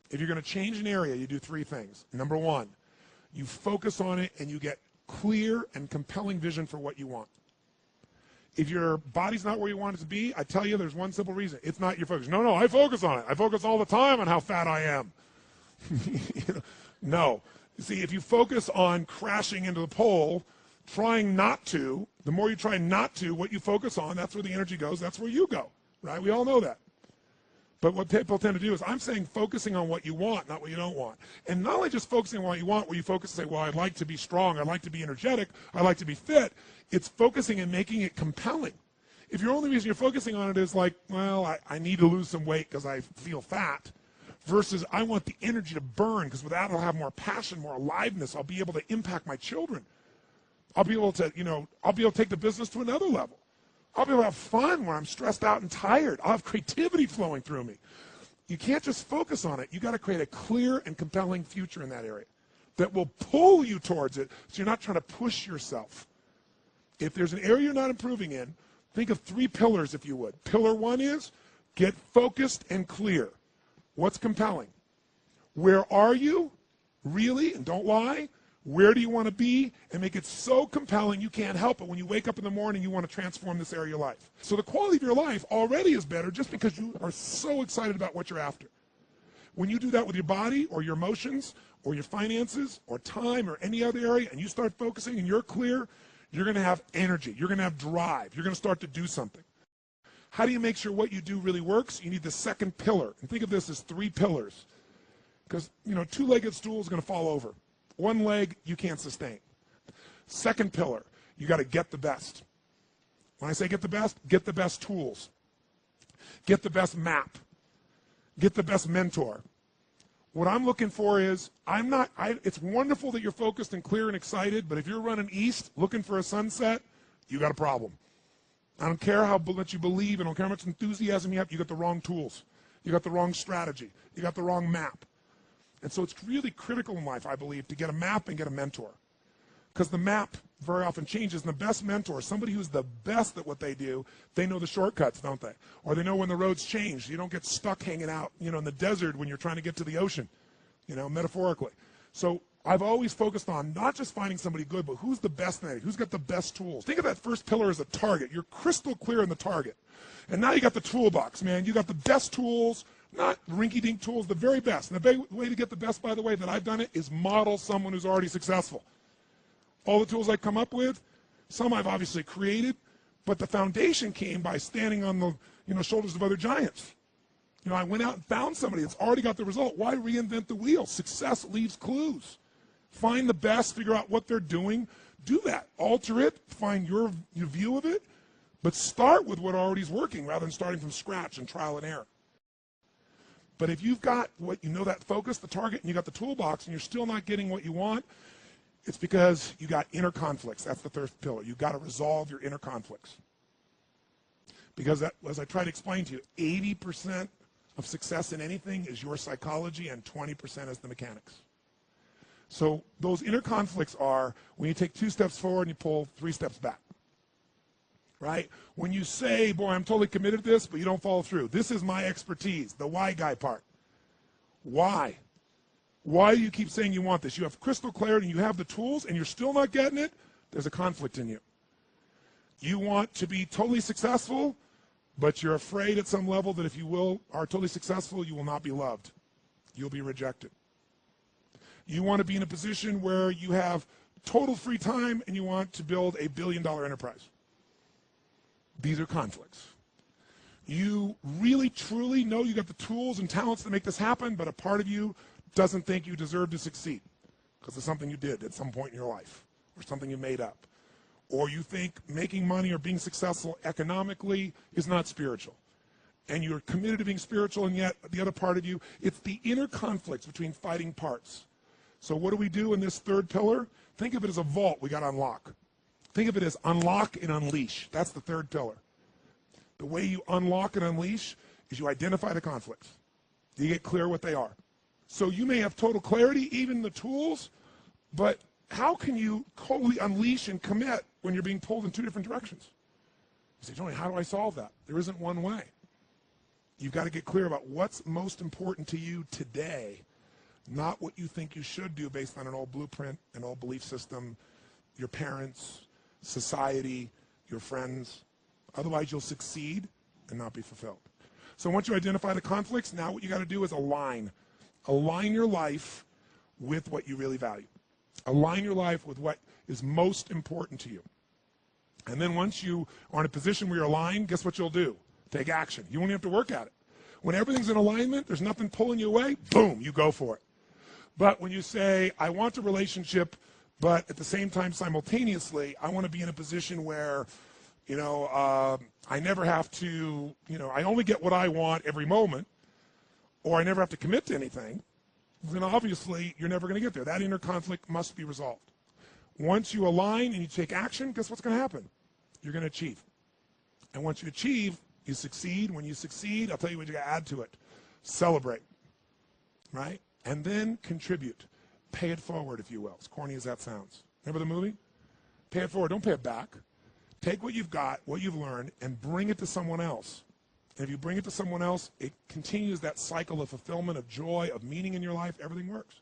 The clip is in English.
If you're going to change an area, you do three things. Number one, you focus on it and you get clear and compelling vision for what you want. If your body's not where you want it to be, I tell you there's one simple reason. It's not your focus. No, I focus on it. I focus all the time on how fat I am. No. See, if you focus on crashing into the pole, trying not to, the more you try not to, what you focus on, that's where the energy goes, that's where you go, right? We all know that. But what people tend to do is, I'm saying focusing on what you want, not what you don't want. And not only just focusing on what you want, where you focus and say, well, I'd like to be strong, I'd like to be energetic, I'd like to be fit. It's focusing and making it compelling. If your only reason you're focusing on it is like, well, I need to lose some weight because I feel fat, versus I want the energy to burn because with that I'll have more passion, more aliveness, I'll be able to impact my children. I'll be able to, I'll be able to take the business to another level. I'll be able to have fun when I'm stressed out and tired. I'll have creativity flowing through me. You can't just focus on it. You got to create a clear and compelling future in that area that will pull you towards it so you're not trying to push yourself. If there's an area you're not improving in, think of three pillars, if you would. Pillar one is get focused and clear. What's compelling? Where are you? Really? And don't lie. Where do you want to be? And make it so compelling you can't help it. When you wake up in the morning, you want to transform this area of your life. So the quality of your life already is better just because you are so excited about what you're after. When you do that with your body or your emotions or your finances or time or any other area and you start focusing and you're clear, you're going to have energy. You're going to have drive. You're going to start to do something. How do you make sure what you do really works? You need the second pillar. And think of this as three pillars. Because, two-legged stool is going to fall over. One leg, you can't sustain. Second pillar, you got to get the best. When I say get the best tools. Get the best map. Get the best mentor. What I'm looking for is, it's wonderful that you're focused and clear and excited, but if you're running east looking for a sunset, you got a problem. I don't care how much you believe, I don't care how much enthusiasm you have, you got the wrong tools. You got the wrong strategy. You got the wrong map. And so it's really critical in life, I believe, to get a map and get a mentor. Because the map very often changes, and the best mentor, somebody who's the best at what they do, they know the shortcuts, don't they? Or they know when the roads change. You don't get stuck hanging out, in the desert when you're trying to get to the ocean, metaphorically. So I've always focused on not just finding somebody good, but who's the best at it, who's got the best tools. Think of that first pillar as a target. You're crystal clear in the target. And now you got the toolbox, man. You got the best tools, not rinky-dink tools, the very best. And the big way to get the best, by the way, that I've done it is model someone who's already successful. All the tools I come up with, some I've obviously created, but the foundation came by standing on the shoulders of other giants. I went out and found somebody that's already got the result. Why reinvent the wheel? Success leaves clues. Find the best, figure out what they're doing, do that. Alter it, find your view of it, but start with what already is working rather than starting from scratch and trial and error. But if you've got that focus, the target, and you got the toolbox, and you're still not getting what you want, it's because you got inner conflicts. That's the third pillar. You've got to resolve your inner conflicts. Because as I try to explain to you, 80% of success in anything is your psychology and 20% is the mechanics. So those inner conflicts are when you take 2 steps forward and you pull 3 steps back. Right? When you say, boy, I'm totally committed to this, but you don't follow through. This is my expertise, the why guy part. Why? Why do you keep saying you want this? You have crystal clarity and you have the tools and you're still not getting it, there's a conflict in you. You want to be totally successful, but you're afraid at some level that if you are totally successful, you will not be loved. You'll be rejected. You want to be in a position where you have total free time and you want to build a billion-dollar enterprise. These are conflicts. You really, truly know you got the tools and talents to make this happen, but a part of you doesn't think you deserve to succeed because of something you did at some point in your life or something you made up. Or you think making money or being successful economically is not spiritual. And you're committed to being spiritual, and yet the other part of you, it's the inner conflicts between fighting parts. So what do we do in this third pillar? Think of it as a vault we got to unlock. Think of it as unlock and unleash. That's the third pillar. The way you unlock and unleash is you identify the conflicts. You get clear what they are. So you may have total clarity, even the tools, but how can you totally unleash and commit when you're being pulled in 2 different directions? You say, Tony, how do I solve that? There isn't one way. You've got to get clear about what's most important to you today, not what you think you should do based on an old blueprint, an old belief system, your parents, society, your friends. Otherwise, you'll succeed and not be fulfilled. So once you identify the conflicts, now what you got to do is align. Align your life with what you really value. Align your life with what is most important to you. And then once you are in a position where you're aligned, guess what you'll do? Take action. You won't even have to work at it. When everything's in alignment, there's nothing pulling you away, boom, you go for it. But when you say, I want a relationship, but at the same time, simultaneously, I want to be in a position where, I never have to, I only get what I want every moment, or I never have to commit to anything, then obviously you're never going to get there. That inner conflict must be resolved. Once you align and you take action, guess what's going to happen? You're going to achieve. And once you achieve, you succeed. When you succeed, I'll tell you what you got to add to it. Celebrate, right? And then contribute. Pay it forward, if you will, as corny as that sounds. Remember the movie? Pay it forward. Don't pay it back. Take what you've got, what you've learned, and bring it to someone else. And if you bring it to someone else, it continues that cycle of fulfillment, of joy, of meaning in your life. Everything works.